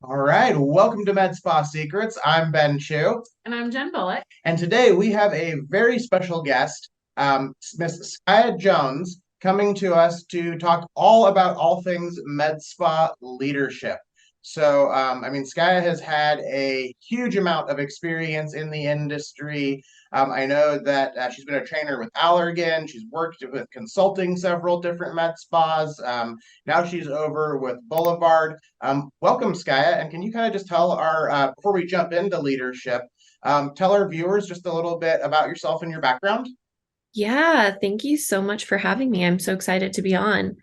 All right, welcome to Med Spa Secrets. I'm Ben Chu, And I'm Jen Bullock. and today we have a very special guest, Miss Skya Jones, coming to us to talk all about all things med spa leadership. Skya has had a huge amount of experience in the industry. I know that she's been a trainer with Allergan. She's worked with consulting several different med spas. Now she's over with Boulevard. Welcome, Skya, and can you kind of just tell before we jump into leadership, tell our viewers just a little bit about yourself and your background? Yeah, thank you so much for having me. I'm so excited to be on.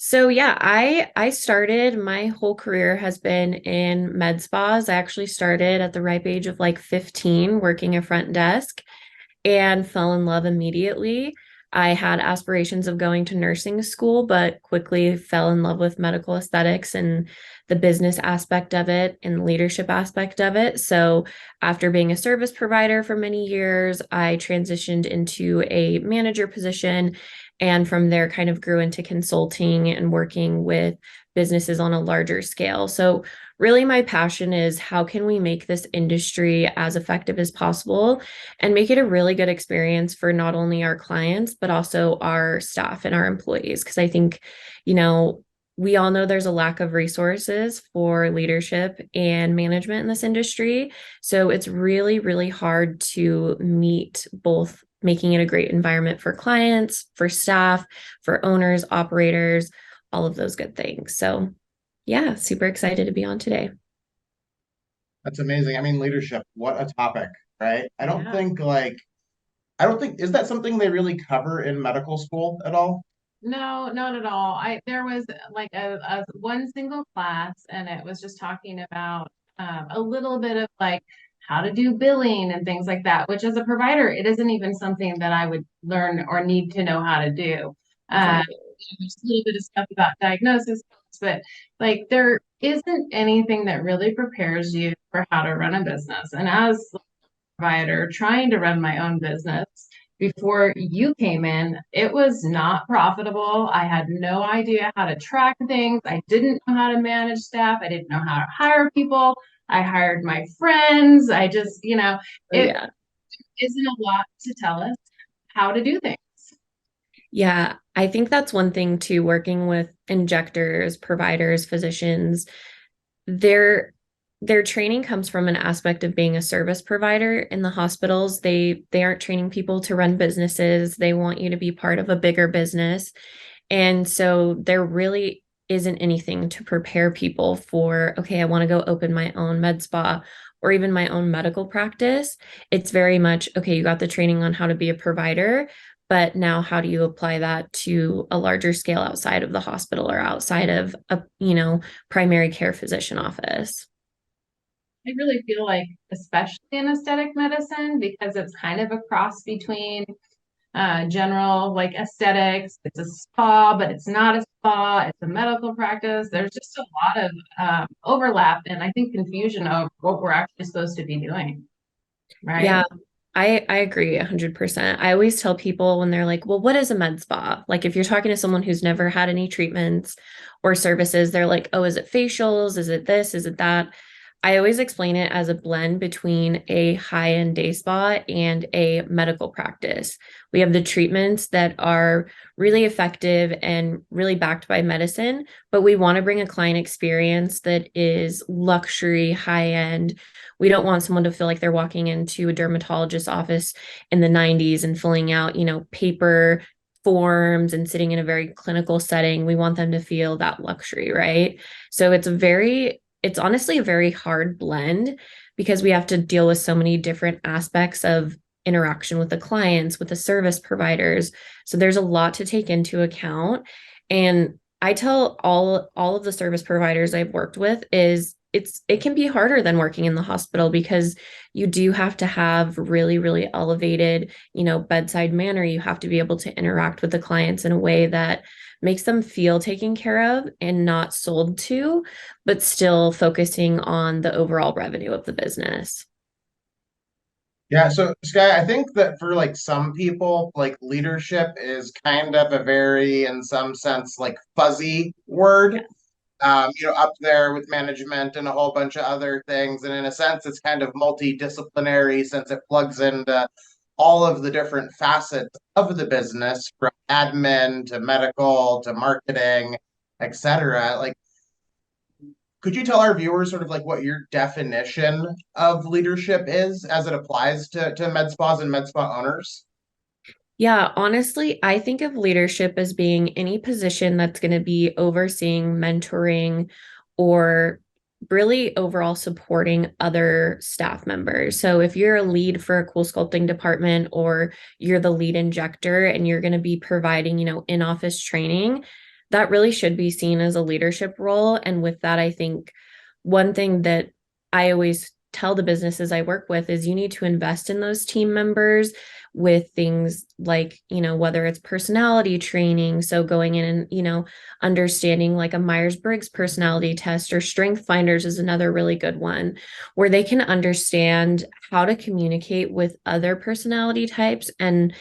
I started my whole career has been in med spas. I actually started at the ripe age of like 15 working a front desk and fell in love immediately. I had aspirations of going to nursing school, but quickly fell in love with medical aesthetics and the business aspect of it and leadership aspect of it. So, after being a service provider for many years, I transitioned into a manager position. And from there, kind of grew into consulting and working with businesses on a larger scale. So, really, my passion is how can we make this industry as effective as possible and make it a really good experience for not only our clients, but also our staff and our employees. Because I think, you know, we all know there's a lack of resources for leadership and management in this industry. So it's really, really hard to meet both making it a great environment for clients, for staff, for owners, operators, all of those good things. So, yeah, super excited to be on today. That's amazing. I mean, leadership, what a topic, right? Yeah. I don't think, is that something they really cover in medical school at all? No, not at all. There was like a one single class, and it was just talking about a little bit of like how to do billing and things like that, which as a provider, it isn't even something that I would learn or need to know how to do. Uh, Right. there's a little bit of stuff about diagnosis, but like there isn't anything that really prepares you for how to run a business. And as provider trying to run my own business before you came in, it was not profitable. I had no idea how to track things. I didn't know how to manage staff. I didn't know how to hire people. I hired my friends. Oh, It yeah. isn't a lot to tell us how to do things. Yeah. Yeah, I think that's one thing too, working with injectors, providers, physicians, their their training comes from an aspect of being a service provider in the hospitals. They aren't training people to run businesses. They want you to be part of a bigger business. And so there really isn't anything to prepare people for, okay, I want to go open my own med spa or even my own medical practice. It's very much, okay, you got the training on how to be a provider, but now how do you apply that to a larger scale outside of the hospital or outside of a, primary care physician office? I really feel like, especially in aesthetic medicine, because it's kind of a cross between general like aesthetics. It's a spa, but it's not a spa. It's a medical practice. There's just a lot of overlap and I think confusion of what we're actually supposed to be doing, Yeah, right? I agree 100%. I always tell people when they're like, "Well, what is a med spa?" Like if you're talking to someone who's never had any treatments or services, they're like, "Oh, is it facials? Is it this? Is it that?" I always explain it as a blend between a high-end day spa and a medical practice. We have the treatments that are really effective and really backed by medicine, but we want to bring a client experience that is luxury, high-end. We don't want someone to feel like they're walking into a dermatologist's office in the 90s and filling out, paper forms and sitting in a very clinical setting. We want them to feel that luxury, right? So it's honestly a very hard blend because we have to deal with so many different aspects of interaction with the clients, with the service providers. So there's a lot to take into account. And I tell all of the service providers I've worked with is it can be harder than working in the hospital because you do have to have really, really elevated, bedside manner. You have to be able to interact with the clients in a way that makes them feel taken care of and not sold to, but still focusing on the overall revenue of the business. Yeah, so Sky, I think that for like some people, like leadership is kind of a very, in some sense, like fuzzy word. Yes. up there with management and a whole bunch of other things. And in a sense, it's kind of multidisciplinary since it plugs into all of the different facets of the business, from admin to medical to marketing, etc. Like, could you tell our viewers sort of like what your definition of leadership is as it applies to med spas and med spa owners? Yeah, honestly, I think of leadership as being any position that's going to be overseeing, mentoring, or really overall supporting other staff members. So if you're a lead for a cool sculpting department or you're the lead injector and you're going to be providing, in-office training, that really should be seen as a leadership role. And with that, I think one thing that I always tell the businesses I work with is you need to invest in those team members with things like, whether it's personality training. So going in and, understanding like a Myers-Briggs personality test, or strength finders is another really good one, where they can understand how to communicate with other personality types and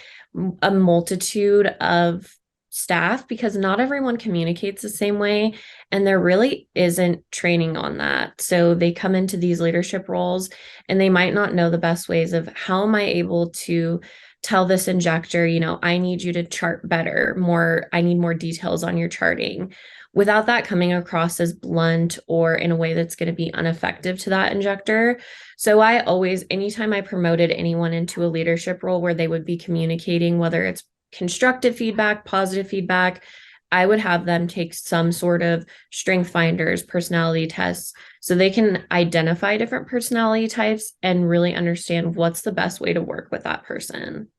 a multitude of staff, because not everyone communicates the same way, and there really isn't training on that. So they come into these leadership roles and they might not know the best ways of how am I able to tell this injector, I need you to chart better, more, I need more details on your charting, without that coming across as blunt or in a way that's going to be ineffective to that injector. So I always, anytime I promoted anyone into a leadership role where they would be communicating, whether it's constructive feedback, positive feedback, I would have them take some sort of strength finders, personality tests, so they can identify different personality types and really understand what's the best way to work with that person.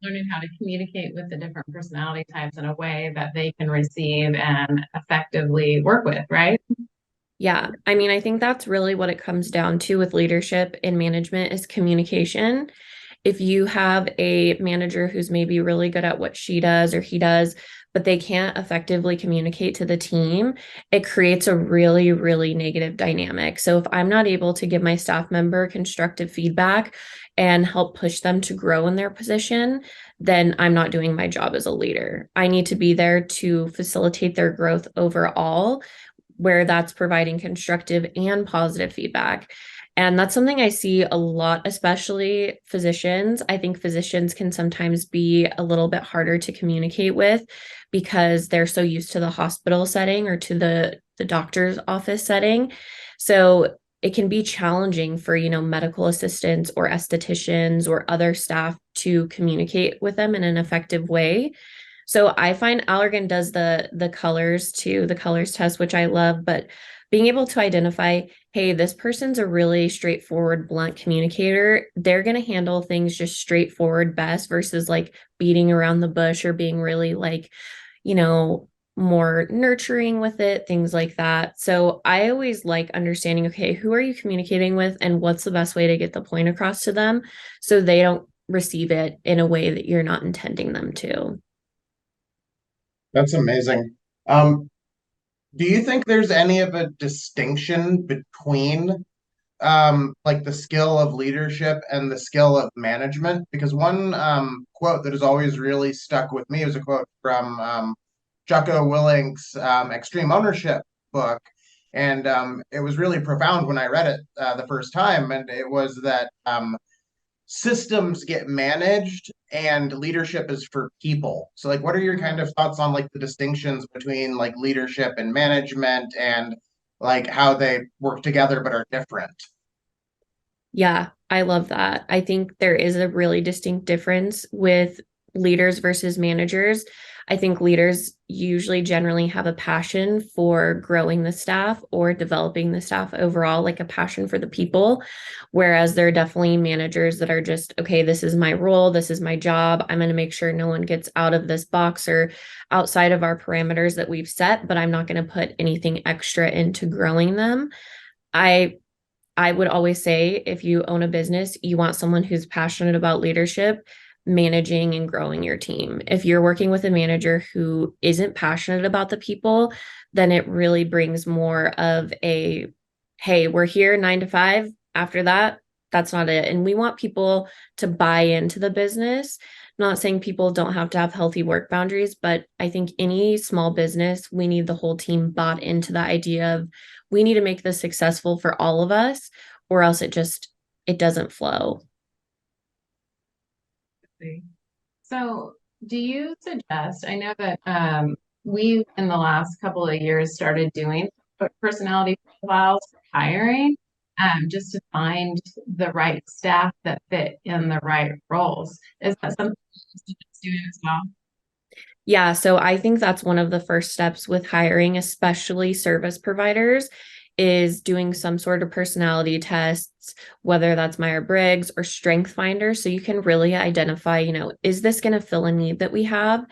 Learning how to communicate with the different personality types in a way that they can receive and effectively work with, right? Yeah. I mean, I think that's really what it comes down to with leadership and management is communication. If you have a manager who's maybe really good at what she does or he does, but they can't effectively communicate to the team, it creates a really, really negative dynamic. So if I'm not able to give my staff member constructive feedback and help push them to grow in their position, then I'm not doing my job as a leader. I need to be there to facilitate their growth overall, where that's providing constructive and positive feedback. And that's something I see a lot, especially physicians. I think physicians can sometimes be a little bit harder to communicate with because they're so used to the hospital setting or to the doctor's office setting. So it can be challenging for, medical assistants or estheticians or other staff to communicate with them in an effective way. So I find Allergan does the colors too, the colors test, which I love, but being able to identify, hey, this person's a really straightforward, blunt communicator. They're going to handle things just straightforward best versus like beating around the bush or being really like, more nurturing with it, things like that. So I always like understanding, okay, who are you communicating with and what's the best way to get the point across to them so they don't receive it in a way that you're not intending them to. That's amazing. Um, do you think there's any of a distinction between like the skill of leadership and the skill of management? Because one quote that has always really stuck with me was a quote from Jocko Willink's Extreme Ownership book. And it was really profound when I read it the first time. And it was that systems get managed and leadership is for people. So like what are your kind of thoughts on like the distinctions between like leadership and management and like how they work together but are different? Yeah, I love that. I think there is a really distinct difference with leaders versus managers. I think leaders usually generally have a passion for growing the staff or developing the staff overall, like a passion for the people. Whereas there are definitely managers that are just, okay, this is my role, this is my job. I'm going to make sure no one gets out of this box or outside of our parameters that we've set, but I'm not going to put anything extra into growing them. I I would always say if you own a business, you want someone who's passionate about leadership, managing and growing your team. If you're working with a manager who isn't passionate about the people, then it really brings more of a, hey, we're here 9 to 5. After that, that's not it. And we want people to buy into the business, not saying people don't have to have healthy work boundaries, but I think any small business, we need the whole team bought into the idea of we need to make this successful for all of us, or else it doesn't flow. So do you suggest, I know that we in the last couple of years started doing personality profiles for hiring, just to find the right staff that fit in the right roles. Is that something you doing as well? Yeah, so I think that's one of the first steps with hiring, especially service providers, is doing some sort of personality tests, whether that's Myers-Briggs or Strength Finder. So you can really identify, is this going to fill a need that we have?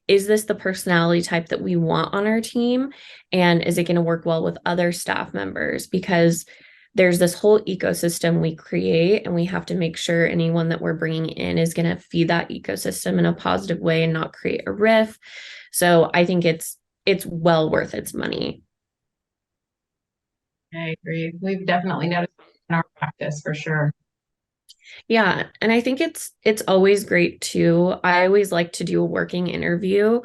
Is this the personality type that we want on our team? And is it going to work well with other staff members? Because there's this whole ecosystem we create, and we have to make sure anyone that we're bringing in is going to feed that ecosystem in a positive way and not create a rift. So I think it's well worth its money. I agree. We've definitely noticed in our practice for sure. Yeah, and I think it's always great too. I always like to do a working interview.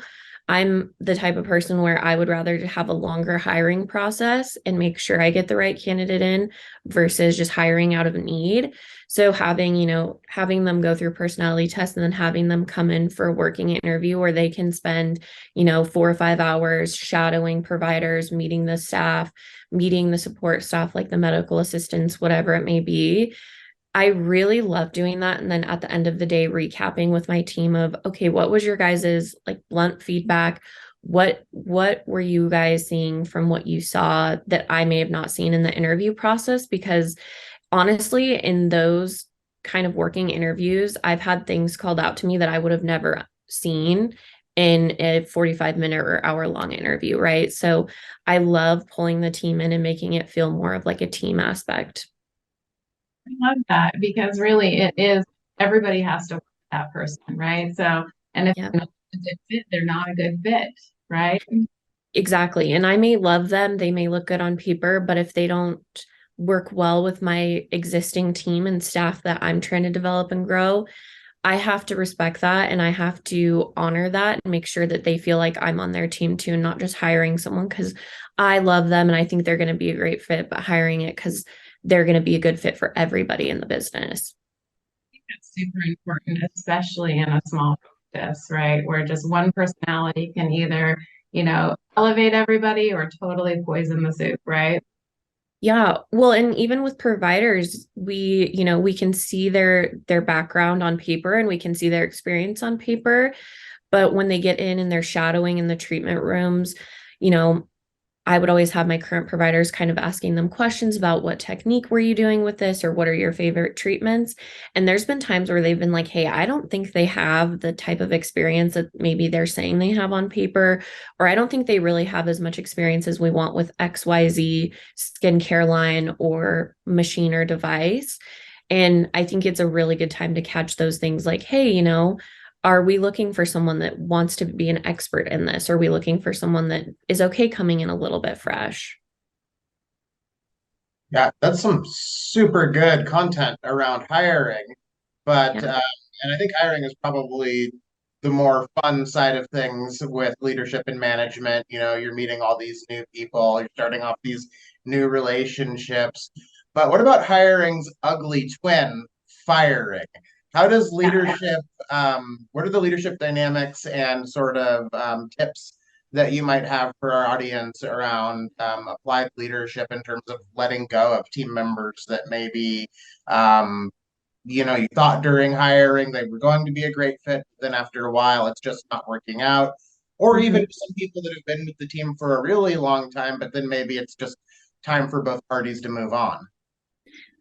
I'm the type of person where I would rather have a longer hiring process and make sure I get the right candidate in versus just hiring out of need. So having them go through personality tests and then having them come in for a working interview where they can spend, 4 or 5 hours shadowing providers, meeting the staff, meeting the support staff like the medical assistants, whatever it may be. I really love doing that. And then at the end of the day, recapping with my team of, okay, what was your guys's like blunt feedback? What were you guys seeing from what you saw that I may have not seen in the interview process? Because honestly, in those kind of working interviews, I've had things called out to me that I would have never seen in a 45-minute or hour-long interview, right? So I love pulling the team in and making it feel more of like a team aspect. I love that because really it is everybody has to work with that person, right? So, and if Yeah. they're not a good fit, they're not a good fit, right? Exactly. And I may love them, they may look good on paper, but if they don't work well with my existing team and staff that I'm trying to develop and grow, I have to respect that and I have to honor that and make sure that they feel like I'm on their team too, and not just hiring someone because I love them and I think they're going to be a great fit, but hiring it because they're going to be a good fit for everybody in the business. I think that's super important, especially in a small practice, right? Where just one personality can either, elevate everybody or totally poison the soup, right? Yeah. Well, and even with providers, we can see their background on paper and we can see their experience on paper, but when they get in and they're shadowing in the treatment rooms, you know, I would always have my current providers kind of asking them questions about what technique were you doing with this or what are your favorite treatments. And there's been times where they've been like, hey, I don't think they have the type of experience that maybe they're saying they have on paper, or I don't think they really have as much experience as we want with XYZ skincare line or machine or device. And I think it's a really good time to catch those things like, hey, are we looking for someone that wants to be an expert in this? Or are we looking for someone that is okay coming in a little bit fresh? Yeah, that's some super good content around hiring. But Yeah. and I think hiring is probably the more fun side of things with leadership and management. You're meeting all these new people, you're starting off these new relationships. But what about hiring's ugly twin, firing? How does leadership, what are the leadership dynamics and sort of tips that you might have for our audience around applied leadership in terms of letting go of team members that maybe you thought during hiring they were going to be a great fit, then after a while it's just not working out. Or even Mhm. some people that have been with the team for a really long time, but then maybe it's just time for both parties to move on.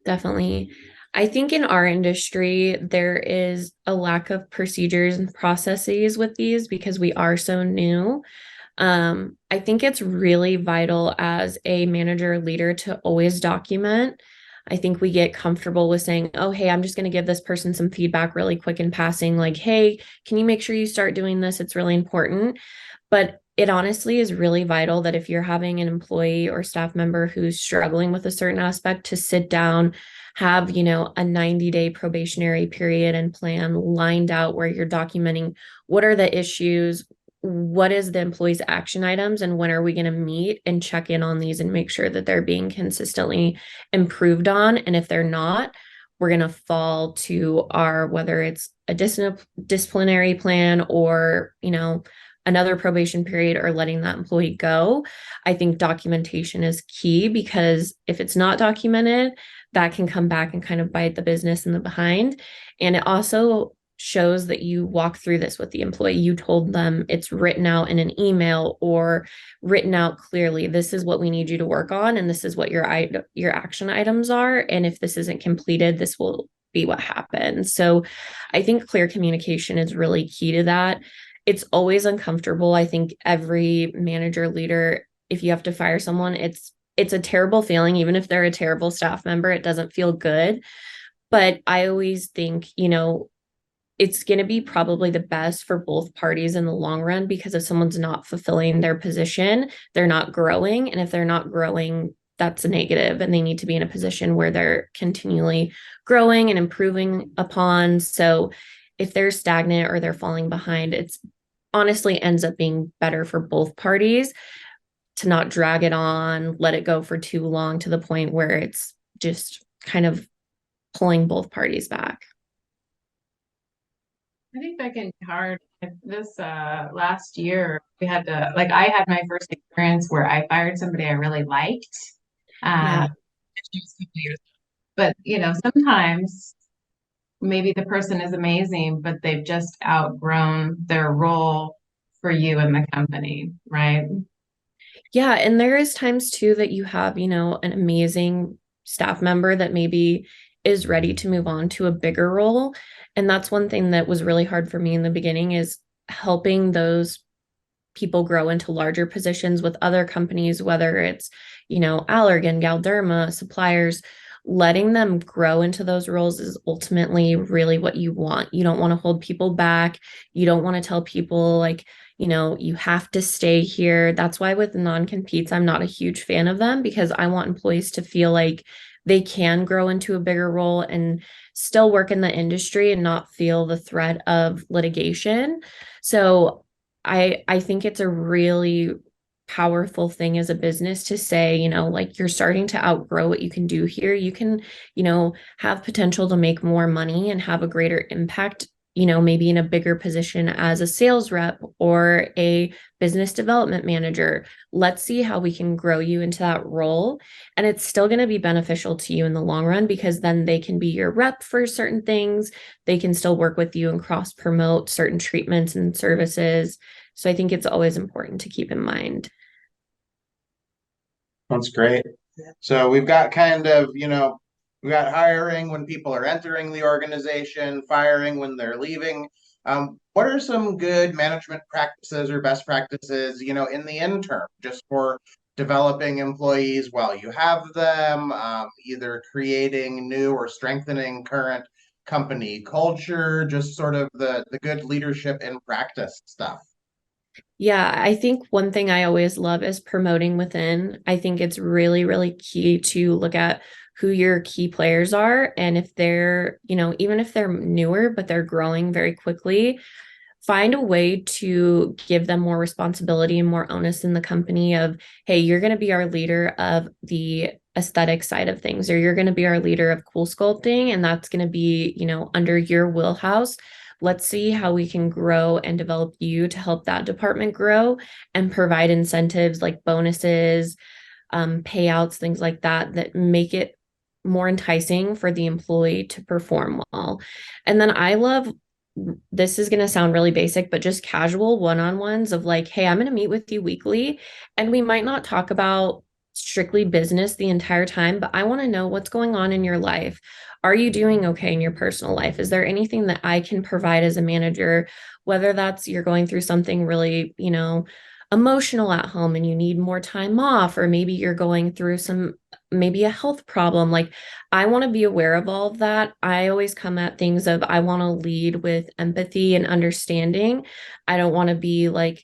Definitely. I think in our industry, there is a lack of procedures and processes with these because we are so new. I think it's really vital as a manager or leader to always document. I think we get comfortable with saying, oh, hey, I'm just going to give this person some feedback really quick in passing, like, hey, can you make sure you start doing this? It's really important. But it honestly is really vital that if you're having an employee or staff member who's struggling with a certain aspect, to sit down, have, a 90-day probationary period and plan lined out where you're documenting what are the issues, what is the employee's action items, and when are we going to meet and check in on these and make sure that they're being consistently improved on. And if they're not, we're going to fall to our, whether it's a disciplinary plan or, another probation period, or letting that employee go. I think documentation is key, because if it's not documented, that can come back and kind of bite the business in the behind. And it also shows that you walk through this with the employee. You told them, it's written out in an email or written out clearly. This is what we need you to work on, and this is what your action items are. And if this isn't completed, this will be what happens. So I think clear communication is really key to that. It's always uncomfortable. I think every manager, leader, if you have to fire someone, it's a terrible feeling. Even if they're a terrible staff member, it doesn't feel good. But I always think, it's going to be probably the best for both parties in the long run, because if someone's not fulfilling their position, they're not growing. And if they're not growing, that's a negative, and they need to be in a position where they're continually growing and improving upon. So if they're stagnant or they're falling behind, it's honestly ends up being better for both parties to not drag it on, let it go for too long, to the point where it's just kind of pulling both parties back. I think that can be hard. This last year, we had to, like, I had my first experience where I fired somebody I really liked. Yeah. But, sometimes maybe the person is amazing, but they've just outgrown their role for you in the company, right? Yeah. And there is times too that you have, an amazing staff member that maybe is ready to move on to a bigger role. And that's one thing that was really hard for me in the beginning, is helping those people grow into larger positions with other companies, whether it's, Allergan, Galderma, suppliers. Letting them grow into those roles is ultimately really what you want. You don't want to hold people back. You don't want to tell people, like, you have to stay here. That's why with non-competes, I'm not a huge fan of them, because I want employees to feel like they can grow into a bigger role and still work in the industry and not feel the threat of litigation. So I think it's a really powerful thing as a business to say, like, you're starting to outgrow what you can do here. You can, have potential to make more money and have a greater impact, maybe in a bigger position as a sales rep or a business development manager. Let's see how we can grow you into that role. And it's still going to be beneficial to you in the long run, because then they can be your rep for certain things. They can still work with you and cross promote certain treatments and services. So I think it's always important to keep in mind. That's great. So we've got kind of, we got hiring when people are entering the organization, firing when they're leaving. What are some good management practices or best practices, in the interim, just for developing employees while you have them, either creating new or strengthening current company culture, just sort of the good leadership in practice stuff? Yeah, I think one thing I always love is promoting within. I think it's really, really key to look at who your key players are. And if they're, even if they're newer, but they're growing very quickly, find a way to give them more responsibility and more onus in the company of, hey, you're going to be our leader of the aesthetic side of things, or you're going to be our leader of cool sculpting. And that's going to be, under your wheelhouse. Let's see how we can grow and develop you to help that department grow, and provide incentives like bonuses, payouts, things like that, that make it more enticing for the employee to perform well. And then I love, this is going to sound really basic, but just casual one-on-ones of like, hey, I'm going to meet with you weekly, and we might not talk about strictly business the entire time, but I want to know what's going on in your life. Are you doing okay in your personal life? Is there anything that I can provide as a manager, whether that's you're going through something really, emotional at home and you need more time off, or maybe you're going through maybe a health problem. Like, I want to be aware of all of that. I always come at things of, I want to lead with empathy and understanding. I don't want to be like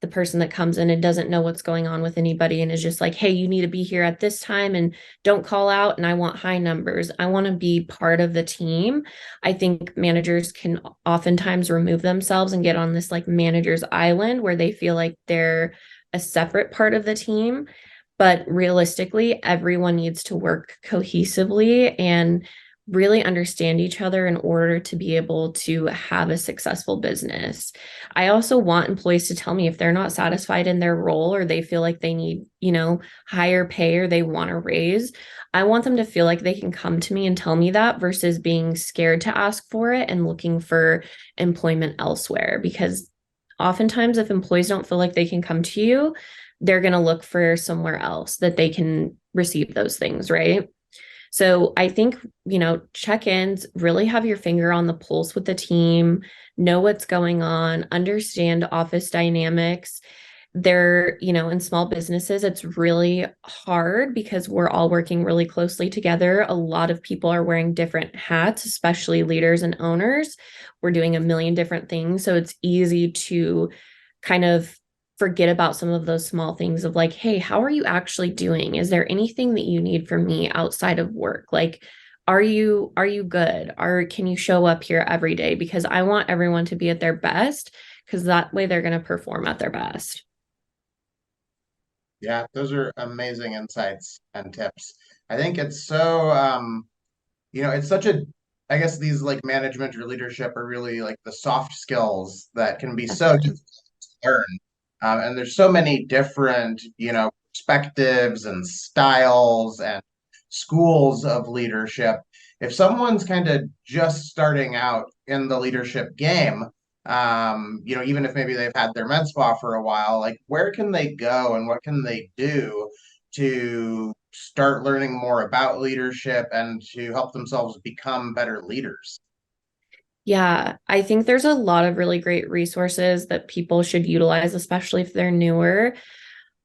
the person that comes in and doesn't know what's going on with anybody and is just like, hey, you need to be here at this time and don't call out. And I want high numbers. I want to be part of the team. I think managers can oftentimes remove themselves and get on this like manager's island where they feel like they're a separate part of the team. But realistically, everyone needs to work cohesively and really understand each other in order to be able to have a successful business. I also want employees to tell me if they're not satisfied in their role or they feel like they need, higher pay or they want a raise. I want them to feel like they can come to me and tell me that versus being scared to ask for it and looking for employment elsewhere. Because oftentimes, if employees don't feel like they can come to you, they're going to look for somewhere else that they can receive those things, right? So I think, check-ins, really have your finger on the pulse with the team, know what's going on, understand office dynamics. In small businesses, it's really hard because we're all working really closely together. A lot of people are wearing different hats, especially leaders and owners. We're doing a million different things. So it's easy to kind of forget about some of those small things of like, hey, how are you actually doing? Is there anything that you need from me outside of work? Like, are you good? Or can you show up here every day? Because I want everyone to be at their best, because that way they're going to perform at their best. Yeah, those are amazing insights and tips. I think it's so it's such a I guess these like management or leadership are really like the soft skills that can be so Definitely. difficult to learn. And there's so many different, perspectives and styles and schools of leadership. If someone's kind of just starting out in the leadership game, even if maybe they've had their med spa for a while, like where can they go and what can they do to start learning more about leadership and to help themselves become better leaders? Yeah, I think there's a lot of really great resources that people should utilize, especially if they're newer.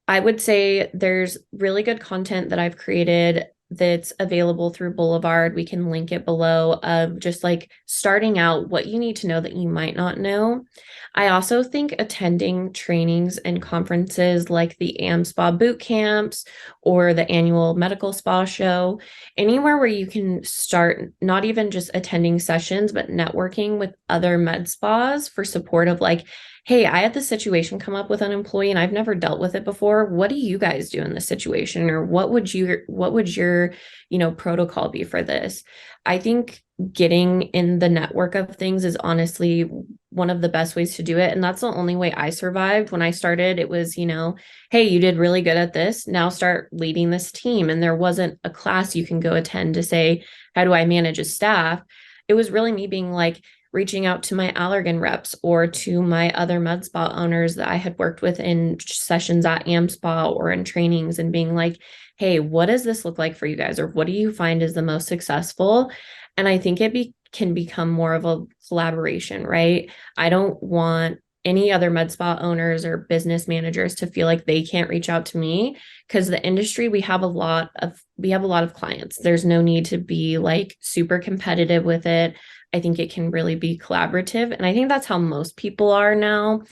I would say there's really good content that I've created that's available through Boulevard. We can link it below of just like starting out what you need to know that you might not know. I also think attending trainings and conferences like the AM Spa boot camps or the annual medical spa show, anywhere where you can start not even just attending sessions, but networking with other med spas for support of like, hey, I had this situation come up with an employee and I've never dealt with it before. What do you guys do in this situation? Or what would your, protocol be for this? I think getting in the network of things is honestly one of the best ways to do it. And that's the only way I survived. When I started, it was, hey, you did really good at this. Now start leading this team. And there wasn't a class you can go attend to say, how do I manage a staff? It was really me being like, reaching out to my Allergan reps or to my other med spa owners that I had worked with in sessions at AM Spa or in trainings and being like, hey, what does this look like for you guys? Or what do you find is the most successful? And I think can become more of a collaboration, right? I don't want any other med spa owners or business managers to feel like they can't reach out to me, because the industry, we have a lot of clients. There's no need to be like super competitive with it. I think it can really be collaborative. And I think that's how most people are now.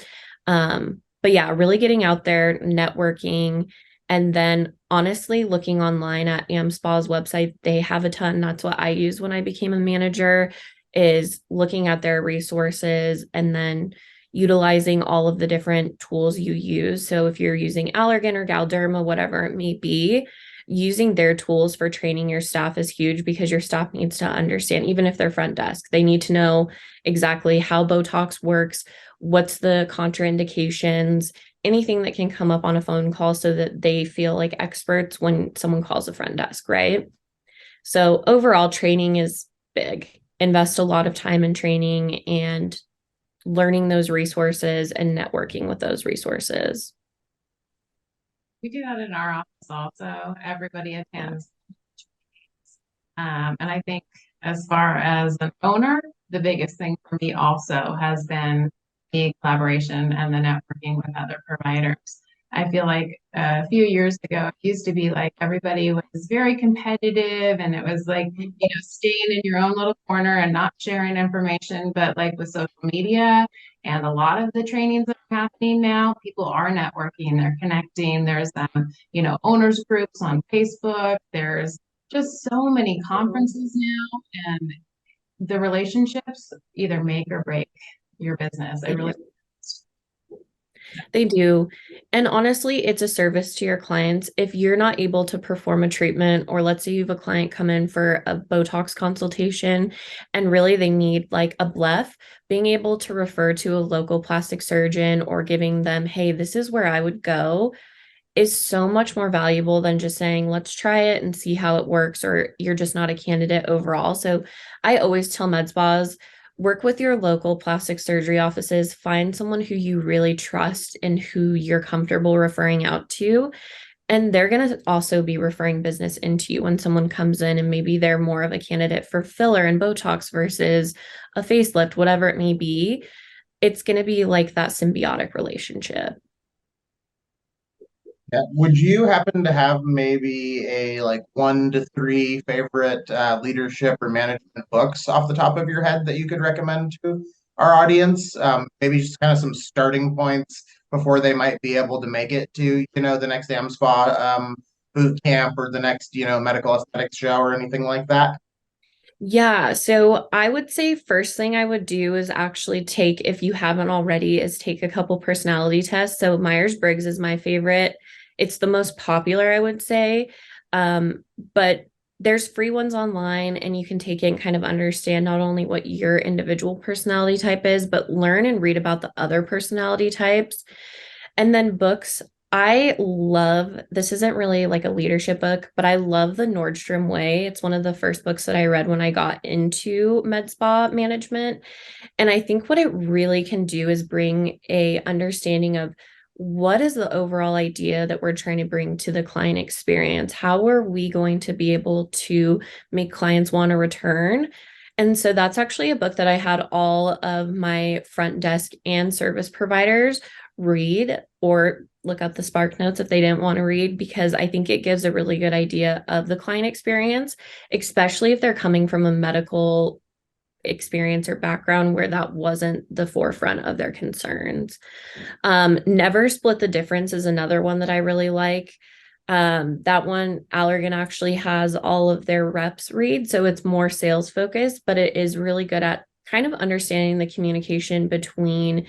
But yeah, really getting out there, networking, and then honestly looking online at AM Spa's website. They have a ton. That's what I used when I became a manager, is looking at their resources and then utilizing all of the different tools you use. So if you're using Allergan or Galderma, whatever it may be, using their tools for training your staff is huge, because your staff needs to understand, even if they're front desk, they need to know exactly how Botox works, what's the contraindications, anything that can come up on a phone call, so that they feel like experts when someone calls the front desk, right? So overall, training is big. Invest a lot of time in training and learning those resources and networking with those resources. We do that in our office also. Everybody attends. And I think as far as an owner, the biggest thing for me also has been the collaboration and the networking with other providers. I feel like a few years ago, it used to be like everybody was very competitive and it was like, staying in your own little corner and not sharing information. But like with social media And a lot of the trainings that are happening now, people are networking, they're connecting. There's, owners groups on Facebook. There's just so many conferences now, and the relationships either make or break your business. They do. And honestly, it's a service to your clients. If you're not able to perform a treatment, or let's say you have a client come in for a Botox consultation and really they need like a bleph, being able to refer to a local plastic surgeon or giving them, hey, this is where I would go, is so much more valuable than just saying, let's try it and see how it works, or you're just not a candidate overall. So I always tell med spas, work with your local plastic surgery offices, find someone who you really trust and who you're comfortable referring out to. And they're going to also be referring business into you when someone comes in and maybe they're more of a candidate for filler and Botox versus a facelift, whatever it may be. It's going to be like that symbiotic relationship. Yeah. Would you happen to have maybe a like 1 to 3 favorite leadership or management books off the top of your head that you could recommend to our audience? Maybe just kind of some starting points before they might be able to make it to, the next AmSpa boot camp or the next, medical aesthetics show or anything like that. Yeah, so I would say first thing I would do is actually take, if you haven't already, is take a couple personality tests. So Myers-Briggs is my favorite. It's the most popular, I would say. But there's free ones online and you can take it and kind of understand not only what your individual personality type is, but learn and read about the other personality types. And then books. I love, this isn't really like a leadership book, but I love The Nordstrom Way. It's one of the first books that I read when I got into med spa management. And I think what it really can do is bring a understanding of what is the overall idea that we're trying to bring to the client experience? How are we going to be able to make clients want to return? And so that's actually a book that I had all of my front desk and service providers read or look up the Spark Notes if they didn't want to read, because I think it gives a really good idea of the client experience, especially if they're coming from a medical experience or background where that wasn't the forefront of their concerns. Never Split the Difference is another one that I really like. That one, Allergan actually has all of their reps read, so it's more sales focused, but it is really good at kind of understanding the communication between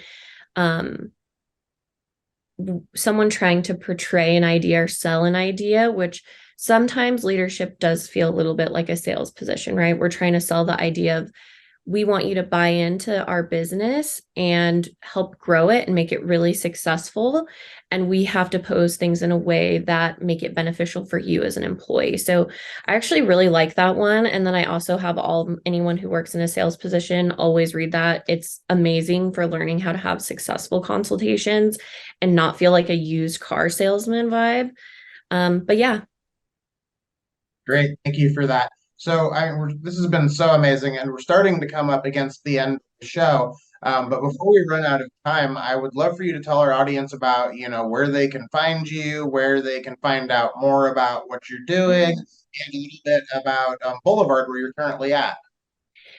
someone trying to portray an idea or sell an idea, which sometimes leadership does feel a little bit like a sales position, right? We're trying to sell the idea of, we want you to buy into our business and help grow it and make it really successful. And we have to pose things in a way that make it beneficial for you as an employee. So I actually really like that one. And then I also have anyone who works in a sales position always read that. It's amazing for learning how to have successful consultations and not feel like a used car salesman vibe. But yeah. Great. Thank you for that. So this has been so amazing, and we're starting to come up against the end of the show. But before we run out of time, I would love for you to tell our audience about, where they can find you, where they can find out more about what you're doing, and a little bit about Boulevard, where you're currently at.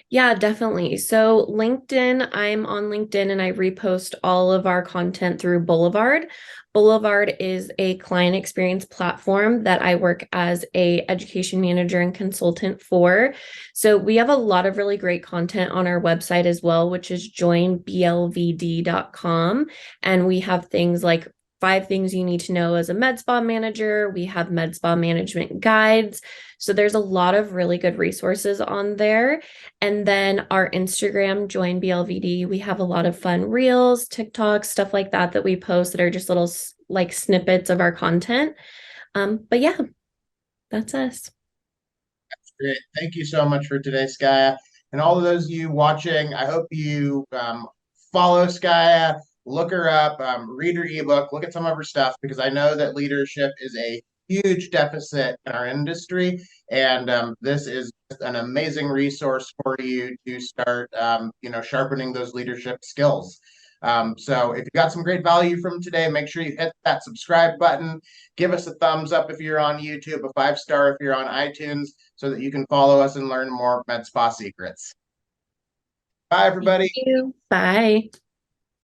Yeah, definitely. So LinkedIn, I'm on LinkedIn and I repost all of our content through Boulevard. Boulevard is a client experience platform that I work as a education manager and consultant for. So we have a lot of really great content on our website as well, which is joinblvd.com. And we have things like 5 things you need to know as a med spa manager. We have med spa management guides. So there's a lot of really good resources on there. And then our Instagram, Join BLVD, we have a lot of fun reels, TikToks, stuff like that that we post that are just little like snippets of our content. But yeah, that's us. That's great. Thank you so much for today, Skya. And all of those of you watching, I hope you follow Skya, look her up, read her ebook, look at some of her stuff, because I know that leadership is a huge deficit in our industry. And this is an amazing resource for you to start, sharpening those leadership skills. So if you got some great value from today, make sure you hit that subscribe button. Give us a thumbs up if you're on YouTube, a 5-star if you're on iTunes, so that you can follow us and learn more med spa secrets. Bye, everybody. Thank you. Bye.